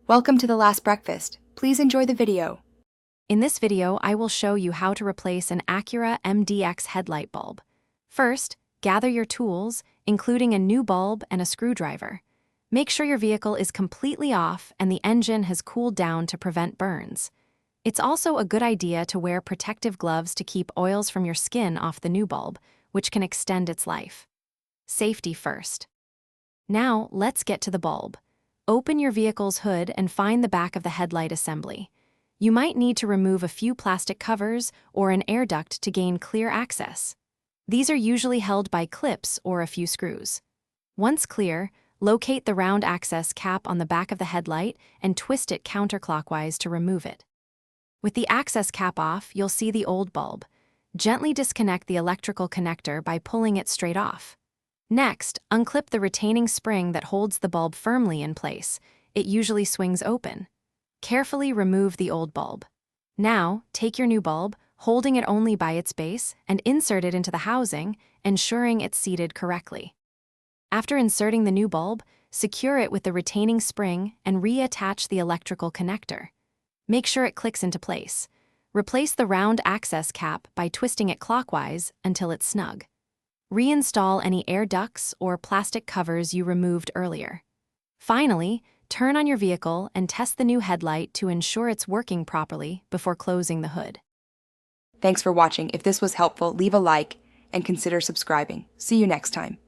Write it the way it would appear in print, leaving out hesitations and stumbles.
Welcome to The Last Breakfast. Please enjoy the video. In this video, I will show you how to replace an Acura Mdx headlight bulb. First, gather your tools, including a new bulb and a screwdriver. Make sure your vehicle is completely off and the engine has cooled down to prevent burns. It's also a good idea to wear protective gloves to keep oils from your skin off the new bulb, which can extend its life. Safety first. Now, let's get to the bulb. Open your vehicle's hood and find the back of the headlight assembly. You might need to remove a few plastic covers or an air duct to gain clear access. These are usually held by clips or a few screws. Once clear, locate the round access cap on the back of the headlight and twist it counterclockwise to remove it. With the access cap off, you'll see the old bulb. Gently disconnect the electrical connector by pulling it straight off. Next, unclip the retaining spring that holds the bulb firmly in place. It usually swings open. Carefully remove the old bulb. Now, take your new bulb, holding it only by its base, and insert it into the housing, ensuring it's seated correctly. After inserting the new bulb, secure it with the retaining spring and reattach the electrical connector. Make sure it clicks into place. Replace the round access cap by twisting it clockwise until it's snug. Reinstall any air ducts or plastic covers you removed earlier. Finally, turn on your vehicle and test the new headlight to ensure it's working properly before closing the hood. Thanks for watching. If this was helpful, leave a like and consider subscribing. See you next time.